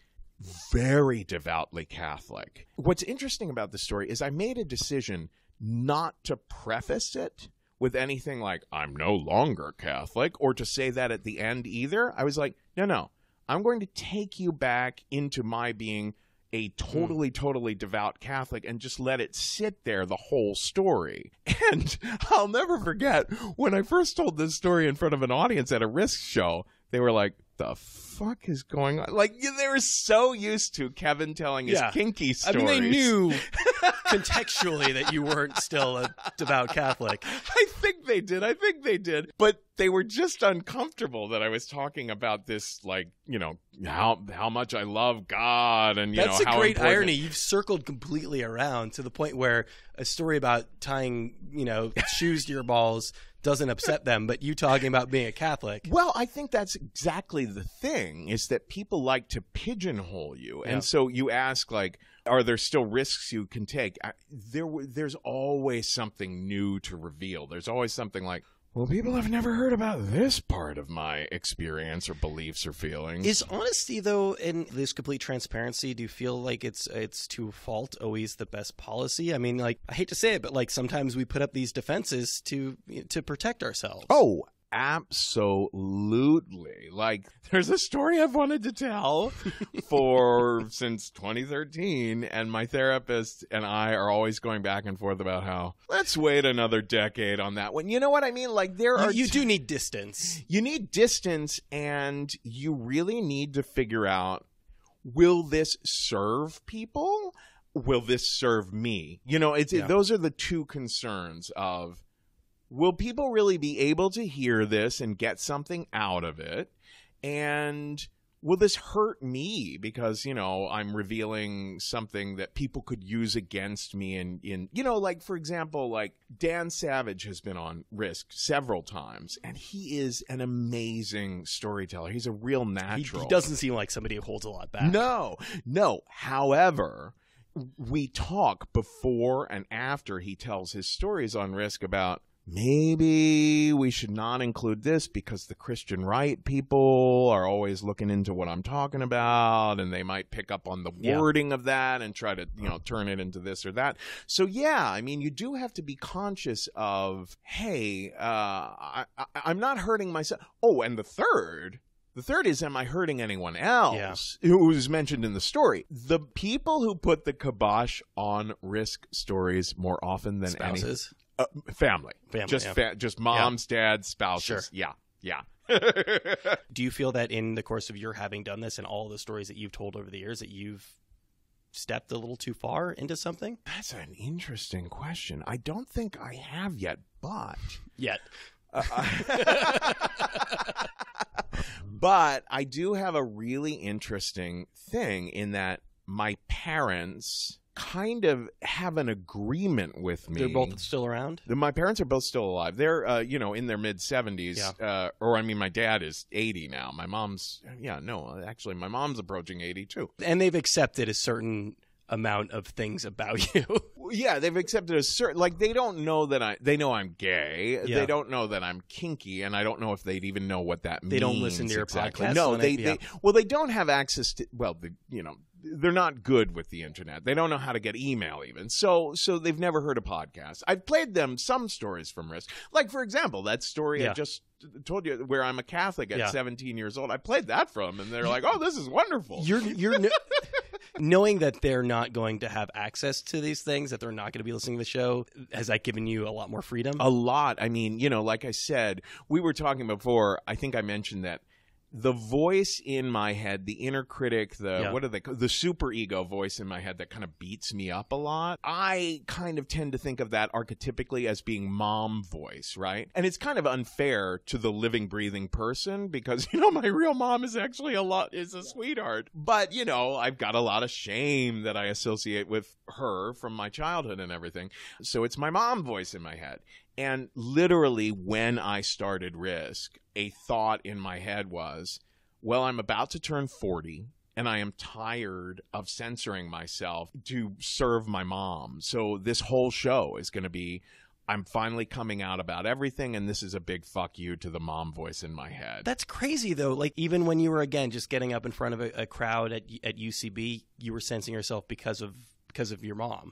very devoutly Catholic. What's interesting about the story is I made a decision not to preface it with anything like, I'm no longer Catholic, or to say that at the end either. I was like, no, I'm going to take you back into my being a totally devout Catholic and just let it sit there the whole story. And I'll never forget when I first told this story in front of an audience at a Risk show, they were like, the fuck is going on? Like, they were so used to Kevin telling his kinky stories. I mean, they knew contextually that you weren't still a devout Catholic. I think they did. But they were just uncomfortable that I was talking about this, like, how much I love God and, That's how a great important. irony. You've circled completely around to the point where a story about tying, shoes to your balls doesn't upset them, but you talking about being a Catholic. Well, I think that's exactly the thing, is that people like to pigeonhole you. And so you ask, like, are there still risks you can take? There's always something new to reveal. There's always something like, well, people have never heard about this part of my experience or beliefs or feelings. Is honesty, though, and this complete transparency, do you feel like it's to a fault always the best policy? I mean, like, I hate to say it, but like sometimes we put up these defenses to protect ourselves. Oh, absolutely. Like, there's a story I've wanted to tell since 2013, and my therapist and I are always going back and forth about how, let's wait another decade on that one. You know what I mean? Like, you do need distance. You need distance, and you really need to figure out, will this serve people? Will this serve me? Those are the two concerns of, will people really be able to hear this and get something out of it? And will this hurt me because, I'm revealing something that people could use against me in like, for example, like Dan Savage has been on Risk several times, and he is an amazing storyteller. He's a real natural. He doesn't seem like somebody who holds a lot back. No. However, we talk before and after he tells his stories on Risk about, maybe we should not include this because the Christian right people are always looking into what I'm talking about, and they might pick up on the wording of that and try to, turn it into this or that. So, I mean, you do have to be conscious of, hey, I'm not hurting myself. Oh, and the third is, am I hurting anyone else who was mentioned in the story? The people who put the kibosh on Risk stories more often than spouses. Family. Just moms, dads, spouses. Sure. Yeah. Do you feel that in the course of your having done this and all the stories that you've told over the years that you've stepped a little too far into something? That's an interesting question. I don't think I have yet, but... Yet. But I do have a really interesting thing in that my parents kind of have an agreement with me. They're both still around? My parents are both still alive. They're, in their mid-70s. Yeah. My dad is 80 now. My mom's, actually, my mom's approaching 80 too. And they've accepted a certain amount of things about you. Yeah, they've accepted a certain, like, they don't know that they know I'm gay. Yeah. They don't know that I'm kinky, and I don't know if they'd even know what that means. They don't listen to your podcast? No, they don't have access to, they're not good with the internet. They don't know how to get email even. So they've never heard a podcast. I've played them some stories from Risk. Like, for example, that story I just told you where I'm a Catholic at 17 years old. I played that from, and they're like, oh, this is wonderful. You're knowing that they're not going to have access to these things, that they're not going to be listening to the show, has that given you a lot more freedom? A lot. I mean, like I said, we were talking before, I think I mentioned that the voice in my head, the inner critic, the super ego voice in my head that kind of beats me up a lot, I kind of tend to think of that archetypically as being mom voice, right? And it's kind of unfair to the living, breathing person because, my real mom is actually is a sweetheart. But, I've got a lot of shame that I associate with her from my childhood and everything. So it's my mom voice in my head. And literally, when I started Risk, a thought in my head was, well, I'm about to turn 40, and I am tired of censoring myself to serve my mom. So this whole show is going to be, I'm finally coming out about everything, and this is a big fuck you to the mom voice in my head. That's crazy, though. Like, even when you were, again, just getting up in front of a crowd at UCB, you were censoring yourself because of because of your mom.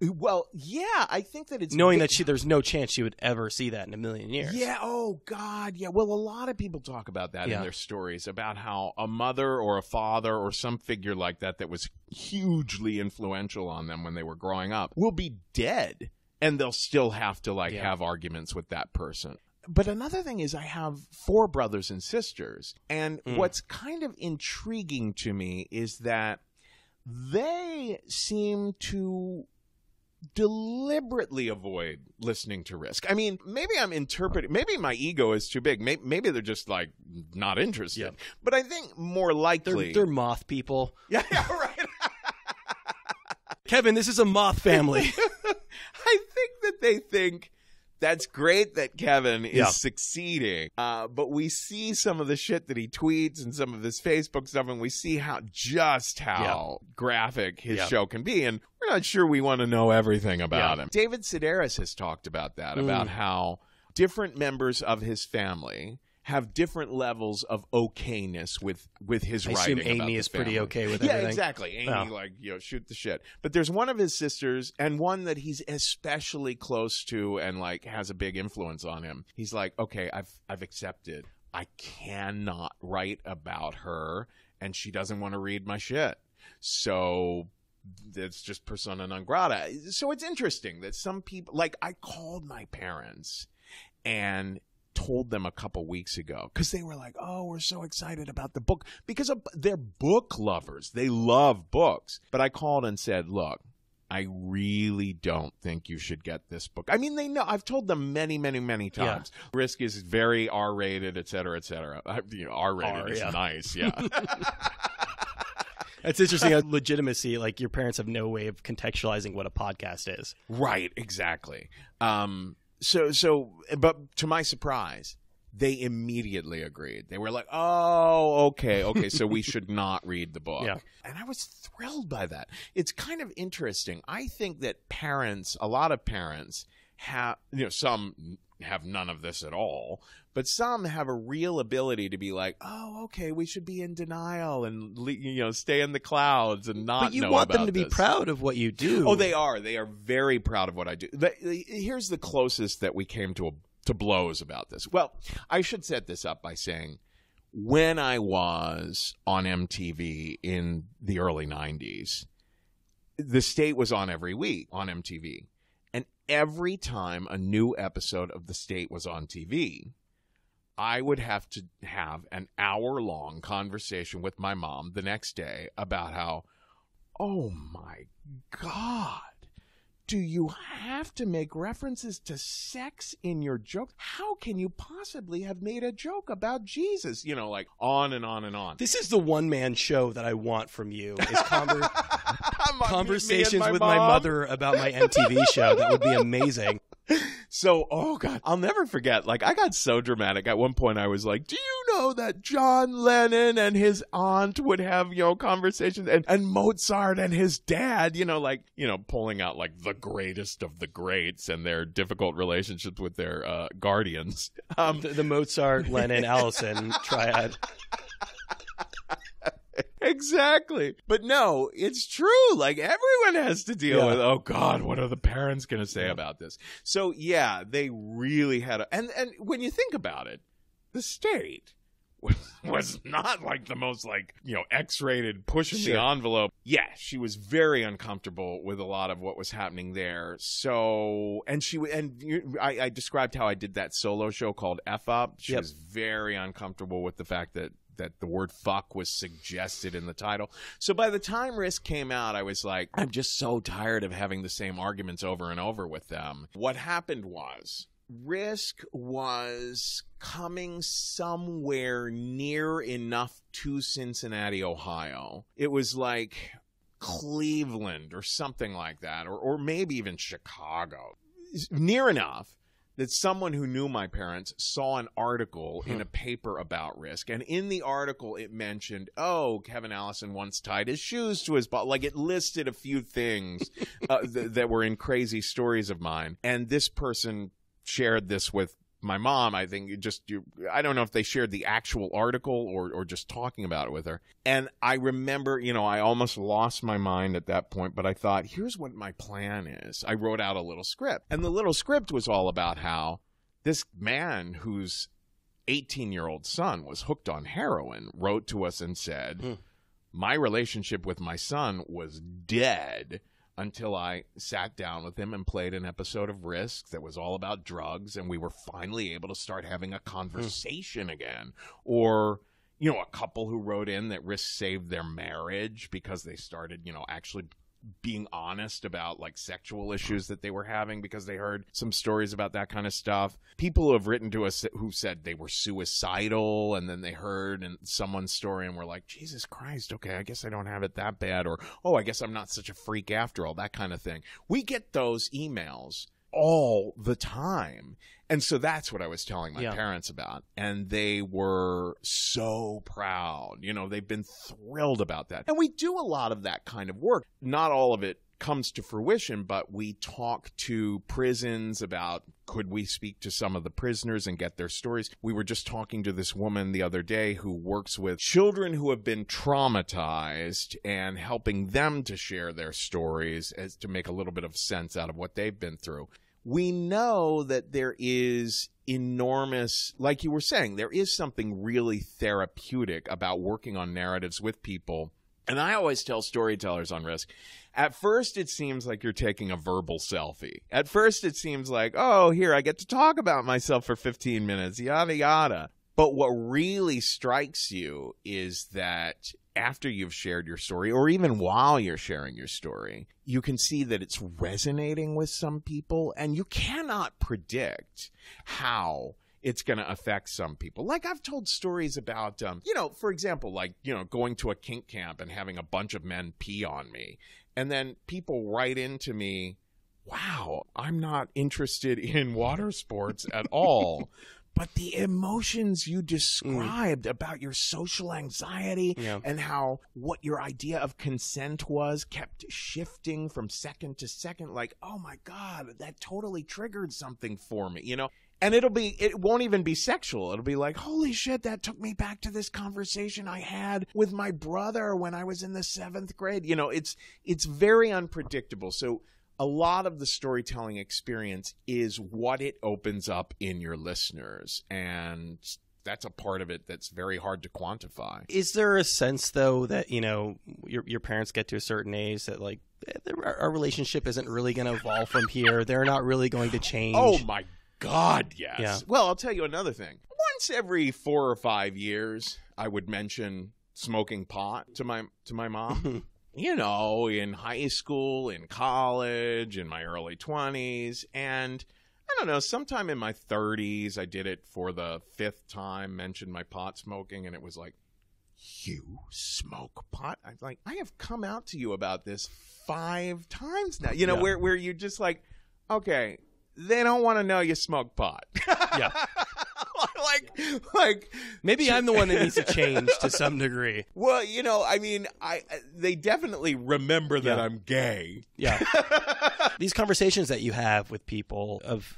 Well, yeah, I think that it's... Knowing that there's no chance she would ever see that in a million years. Yeah, oh, God, yeah. Well, a lot of people talk about that in their stories, about how a mother or a father or some figure like that was hugely influential on them when they were growing up will be dead, and they'll still have to, have arguments with that person. But another thing is I have 4 brothers and sisters, and what's kind of intriguing to me is that they seem to deliberately avoid listening to Risk. I mean, maybe I'm interpreting, maybe my ego is too big. Maybe they're just not interested. Yeah. But I think more likely they're Moth people. Yeah, right. Kevin, this is a Moth family. I think that they think that's great that Kevin is succeeding, but we see some of the shit that he tweets and some of his Facebook stuff, and we see how graphic his show can be, and we're not sure we want to know everything about him. David Sedaris has talked about that, about how different members of his family have different levels of okayness with his writing. I assume Amy is pretty okay with everything. Yeah, exactly. Amy, shoot the shit. But there's one of his sisters, and one that he's especially close to and has a big influence on him. He's like, okay, I've accepted. I cannot write about her, and she doesn't want to read my shit. So it's just persona non grata. So it's interesting that some people, I called my parents and told them a couple weeks ago, because they were like, oh, we're so excited about the book, because they're book lovers. They love books. But I called and said, look, I really don't think you should get this book. I mean, they know. I've told them many, many, many times. Yeah. Risk is very R-rated, et cetera, et cetera. R-rated is nice, yeah. It's interesting how legitimacy, your parents have no way of contextualizing what a podcast is. Right, exactly. But to my surprise, they immediately agreed. They were like, oh, okay, so we should not read the book. Yeah. And I was thrilled by that. It's kind of interesting. I think that a lot of parents have, some have none of this at all, but some have a real ability to be like, oh, okay, we should be in denial and, stay in the clouds and not know about this. But you want them to be proud of what you do. Oh, they are. They are very proud of what I do. Here's the closest that we came to blows about this. Well, I should set this up by saying, when I was on MTV in the early 90s, The State was on every week on MTV. And every time a new episode of The State was on TV, I would have to have an hour-long conversation with my mom the next day about how, oh my God, do you have to make references to sex in your jokes? How can you possibly have made a joke about Jesus? On and on and on. This is the one-man show that I want from you, is conversations with my mother about my MTV show. That would be amazing. So, oh God, I'll never forget. I got so dramatic. At one point I was like, do you know that John Lennon and his aunt would have, conversations, and Mozart and his dad, pulling out the greatest of the greats and their difficult relationships with their guardians. The Mozart, Lennon, Allison triad. Exactly. But no, it's true. Everyone has to deal with, oh God, what are the parents going to say about this? So yeah, they really had and when you think about it, The State was not the most X-rated pushing the envelope. Yeah, she was very uncomfortable with a lot of what was happening there. So, I described how I did that solo show called F Up. She was very uncomfortable with the fact that the word fuck was suggested in the title. So by the time Risk came out, I was like, I'm just so tired of having the same arguments over and over with them. What happened was, Risk was coming somewhere near enough to Cincinnati, Ohio. It was like Cleveland or something like that, or maybe even Chicago. Near enough that someone who knew my parents saw an article in a paper about Risk. And in the article, it mentioned, oh, Kevin Allison once tied his shoes to his ball. It listed a few things that were in crazy stories of mine. And this person shared this with my mom, I think I don't know if they shared the actual article or just talking about it with her. And I remember, I almost lost my mind at that point, but I thought, here's what my plan is. I wrote out a little script, and the little script was all about how this man whose 18-year-old son was hooked on heroin wrote to us and said, my relationship with my son was dead until I sat down with him and played an episode of Risk that was all about drugs, and we were finally able to start having a conversation again. Or, a couple who wrote in that Risk saved their marriage because they started, actually being honest about like sexual issues that they were having because they heard some stories about that kind of stuff. People who have written to us who said they were suicidal, and then they heard someone's story and were like, Jesus Christ, okay, I guess I don't have it that bad, or, oh, I guess I'm not such a freak after all, that kind of thing. We get those emails all the time. And so that's what I was telling my parents about. And they were so proud. They've been thrilled about that. And we do a lot of that kind of work. Not all of it comes to fruition, but we talk to prisons about, could we speak to some of the prisoners and get their stories? We were just talking to this woman the other day who works with children who have been traumatized and helping them to share their stories as to make a little bit of sense out of what they've been through. We know that there is enormous, like you were saying, there is something really therapeutic about working on narratives with people. And I always tell storytellers on Risk, at first it seems like you're taking a verbal selfie. At first it seems like, oh, here, I get to talk about myself for 15 minutes, yada, yada. But what really strikes you is that after you've shared your story, or even while you're sharing your story, you can see that it's resonating with some people, and you cannot predict how it's going to affect some people. Like I've told stories about, for example, going to a kink camp and having a bunch of men pee on me. And then people write into me, wow, I'm not interested in water sports at all. But the emotions you described about your social anxiety and how what your idea of consent was kept shifting from second to second, like, oh my God, that totally triggered something for me, And it won't even be sexual. It'll be like, holy shit, that took me back to this conversation I had with my brother when I was in the 7th grade. It's very unpredictable. So a lot of the storytelling experience is what it opens up in your listeners. And that's a part of it that's very hard to quantify. Is there a sense, though, that, your parents get to a certain age that, like, our relationship isn't really going to evolve from here? They're not really going to change? Oh, my God, yes. Yeah. Well, I'll tell you another thing. Once every 4 or 5 years, I would mention smoking pot to my mom. In high school, in college, in my early 20s. And I don't know, sometime in my 30s, I did it for the 5th time, mentioned my pot smoking, and it was like, you smoke pot? I'm like, I have come out to you about this 5 times now. Where you're just like, okay, they don't want to know you smoke pot. Yeah. like maybe I'm the one that needs to change to some degree. Well, they definitely remember that I'm gay. Yeah. These conversations that you have with people of,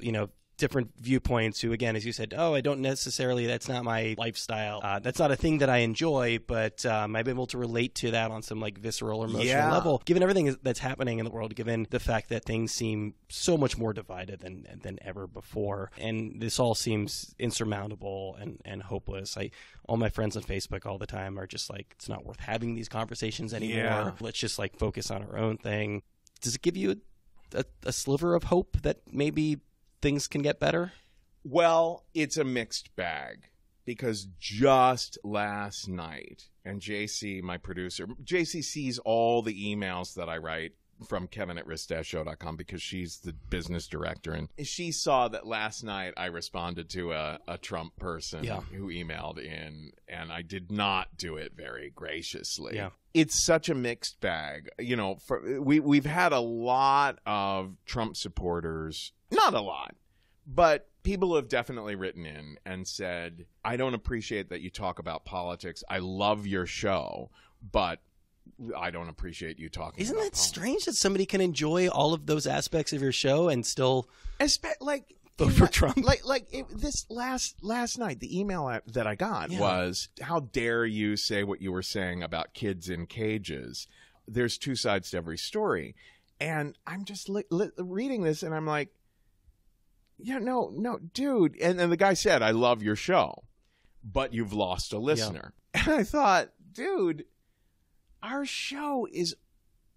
different viewpoints who, again, as you said, I don't necessarily, that's not my lifestyle. That's not a thing that I enjoy, but I've been able to relate to that on some like visceral or emotional level. Given everything that's happening in the world, given the fact that things seem so much more divided than ever before, and this all seems insurmountable and hopeless. All my friends on Facebook all the time are just like, it's not worth having these conversations anymore. Yeah. Let's just like focus on our own thing. Does it give you a sliver of hope that maybe things can get better? Well, it's a mixed bag, because just last night, and JC, my producer, JC sees all the emails that I write from Kevin@risk-show.com because she's the business director, and she saw that last night I responded to a Trump person who emailed in, and I did not do it very graciously. Yeah. It's such a mixed bag. We've had a lot of Trump supporters, not a lot, but people have definitely written in and said, I don't appreciate that you talk about politics. I love your show, but I don't appreciate you talking Isn't about that politics. Strange that somebody can enjoy all of those aspects of your show and still... Like, vote for Trump. This last night, the email that I got was, how dare you say what you were saying about kids in cages? There's two sides to every story. And I'm just reading this, and I'm like, yeah, no, dude. And the guy said, I love your show, but you've lost a listener. Yeah. And I thought, dude, our show is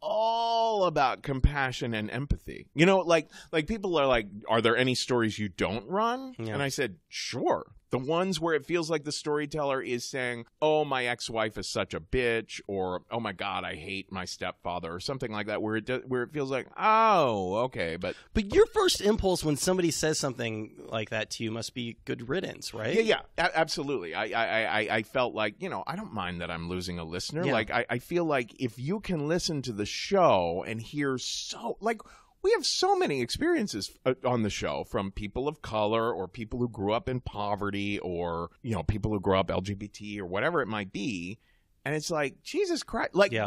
all about compassion and empathy. You know, like people are like, are there any stories you don't run? Yeah. And I said, sure. The ones where it feels like the storyteller is saying, oh, my ex-wife is such a bitch, or, oh, my God, I hate my stepfather, or something like that, where it feels like, oh, okay. But your first impulse when somebody says something like that to you must be good riddance, right? Yeah, absolutely. I felt like, you know, I don't mind that I'm losing a listener. Yeah. Like, I feel like if you can listen to the show and hear we have so many experiences on the show, from people of color, or people who grew up in poverty, or, you know, people who grew up LGBT, or whatever it might be. And it's like, Jesus Christ. Like, yeah.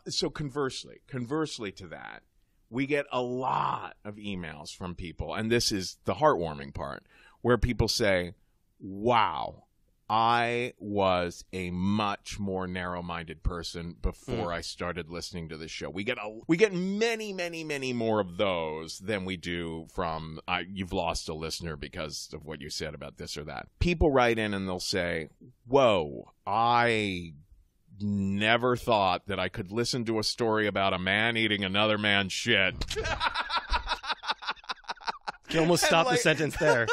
So conversely to that, we get a lot of emails from people. And this is the heartwarming part, where people say, wow, I was a much more narrow-minded person before I started listening to this show. We get many, many, many more of those than we do from you've lost a listener because of what you said about this or that. People write in and they'll say, whoa, I never thought that I could listen to a story about a man eating another man's shit. You almost stopped the sentence there.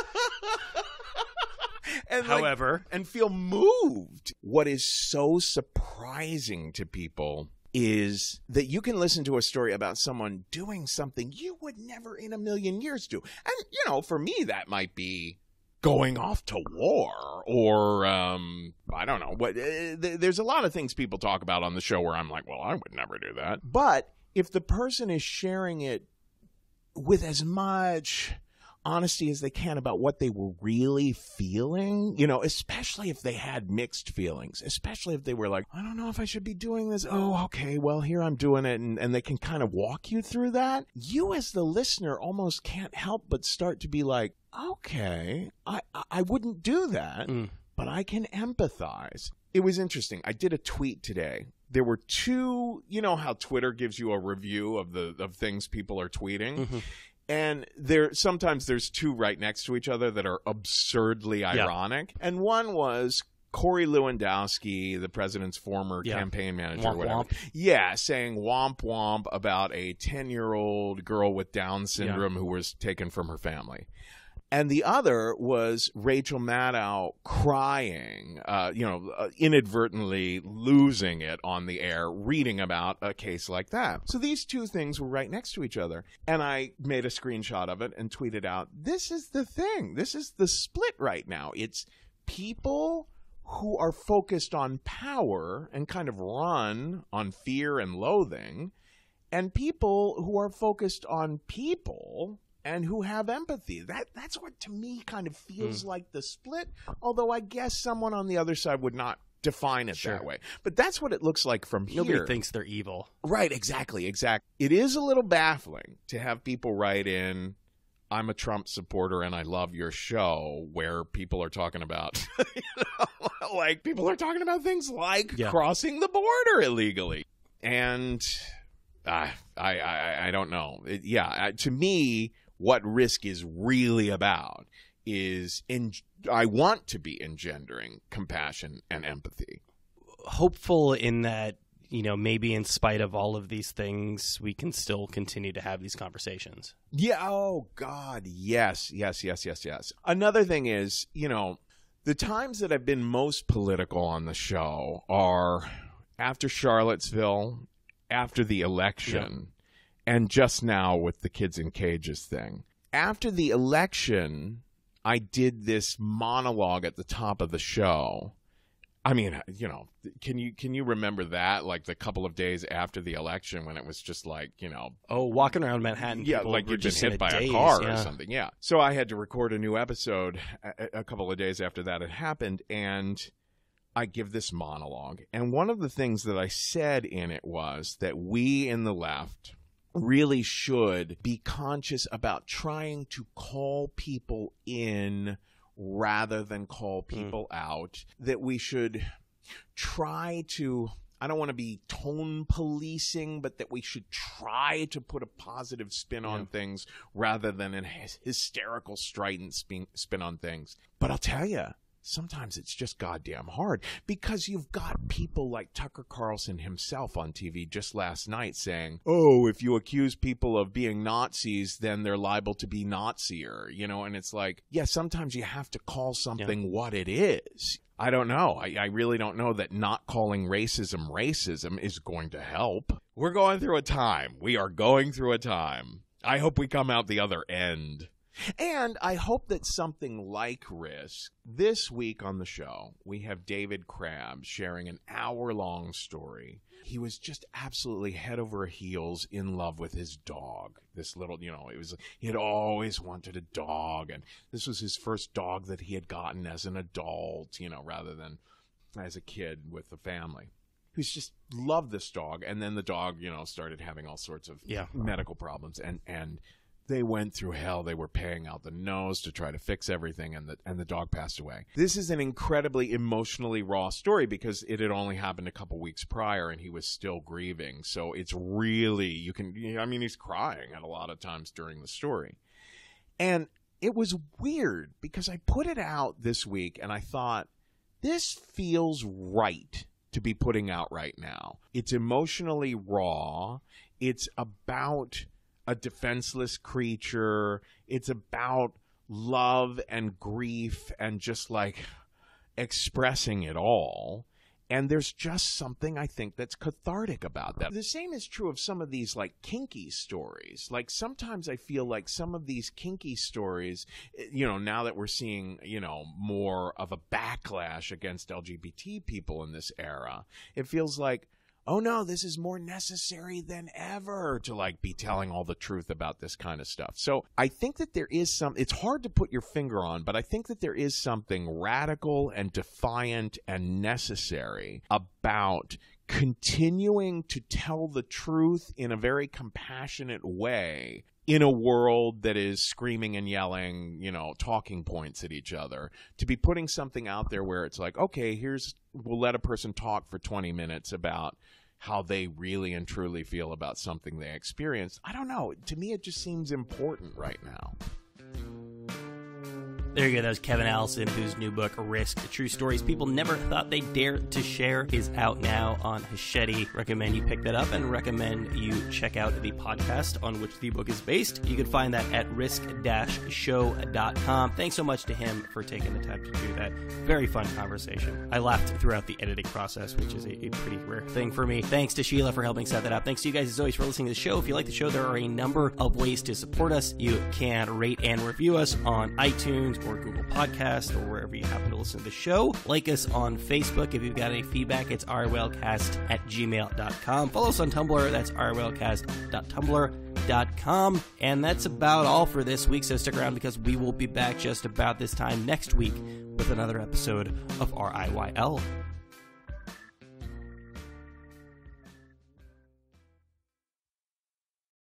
However, and feel moved. What is so surprising to people is that you can listen to a story about someone doing something you would never in a million years do. And, you know, for me, that might be going off to war, or I don't know. There's a lot of things people talk about on the show where I'm like, well, I would never do that. But if the person is sharing it with as much honesty as they can about what they were really feeling, you know, especially if they had mixed feelings, especially if they were like, I don't know if I should be doing this. Oh, okay, well, here I'm doing it. And they can kind of walk you through that. You as the listener almost can't help but start to be like, okay, I wouldn't do that, but I can empathize. It was interesting. I did a tweet today. There were two, you know how Twitter gives you a review of things people are tweeting? Mm-hmm. And sometimes there's two right next to each other that are absurdly ironic. Yeah. And one was Corey Lewandowski, the president's former campaign manager, womp, or whatever. Womp. Yeah, saying womp womp about a 10-year-old girl with Down syndrome who was taken from her family. And the other was Rachel Maddow crying, inadvertently losing it on the air, reading about a case like that. So these two things were right next to each other. And I made a screenshot of it and tweeted out, this is the thing. This is the split right now. It's people who are focused on power and kind of run on fear and loathing, and people who are focused on people and who have empathy. That's what, to me, kind of feels like the split, although I guess someone on the other side would not define it that way. But that's what it looks like from here. Nobody thinks they're evil. Right, exactly. It is a little baffling to have people write in, I'm a Trump supporter and I love your show, where people are talking about, people are talking about things like crossing the border illegally. And I don't know. To me, what Risk is really about is I want to be engendering compassion and empathy. Hopeful in that, you know, maybe in spite of all of these things, we can still continue to have these conversations. Yeah. Oh, God. Yes. Another thing is, you know, the times that I've been most political on the show are after Charlottesville, after the election, and just now with the kids in cages thing. After the election, I did this monologue at the top of the show. I mean, you know, can you remember that? Like the couple of days after the election when it was just like, you know. Oh, walking around Manhattan. Yeah, like you'd been hit by a car or something. Yeah. So I had to record a new episode a couple of days after that had happened, and I give this monologue. And one of the things that I said in it was that we in the left really should be conscious about trying to call people in rather than call people out, that we should try to, I don't want to be tone policing, but that we should try to put a positive spin on things rather than an hysterical, strident spin on things. But I'll tell you, sometimes it's just goddamn hard, because you've got people like Tucker Carlson himself on TV just last night saying, oh, if you accuse people of being Nazis, then they're liable to be Nazier, you know, and it's like, yeah, sometimes you have to call something what it is. I don't know. I really don't know that not calling racism is going to help. We're going through a time. We are going through a time. I hope we come out the other end. And I hope that something like Risk, this week on the show, we have David Crabb sharing an hour-long story. He was just absolutely head over heels in love with his dog. This little, you know, he had always wanted a dog, and this was his first dog that he had gotten as an adult, you know, rather than as a kid with the family. He's just loved this dog, and then the dog, you know, started having all sorts of medical problems, and they went through hell. They were paying out the nose to try to fix everything, and the dog passed away. This is an incredibly emotionally raw story because it had only happened a couple weeks prior, and he was still grieving. So it's really, he's crying at a lot of times during the story. And it was weird because I put it out this week, and I thought, this feels right to be putting out right now. It's emotionally raw. It's about a defenseless creature. It's about love and grief and just like expressing it all. And there's just something I think that's cathartic about that. The same is true of some of these like kinky stories. Like sometimes I feel like some of these kinky stories, you know, now that we're seeing, you know, more of a backlash against LGBT people in this era, it feels like, oh no, this is more necessary than ever to like be telling all the truth about this kind of stuff. So I think that there is it's hard to put your finger on, but I think that there is something radical and defiant and necessary about continuing to tell the truth in a very compassionate way in a world that is screaming and yelling, you know, talking points at each other. To be putting something out there where it's like, okay, we'll let a person talk for 20 minutes about how they really and truly feel about something they experienced. I don't know. To me, it just seems important right now. There you go. That was Kevin Allison, whose new book, Risk, The True Stories People Never Thought They'd Dare to Share, is out now on Hachette. Recommend you pick that up and recommend you check out the podcast on which the book is based. You can find that at risk-show.com. Thanks so much to him for taking the time to do that. Very fun conversation. I laughed throughout the editing process, which is a pretty rare thing for me. Thanks to Sheila for helping set that up. Thanks to you guys, as always, for listening to the show. If you like the show, there are a number of ways to support us. You can rate and review us on iTunes or Google Podcast or wherever you happen to listen to the show. Like us on Facebook. If you've got any feedback, it's rwellcast@gmail.com. Follow us on Tumblr. That's rwellcast.tumblr.com. And that's about all for this week, so stick around because we will be back just about this time next week with another episode of RIYL.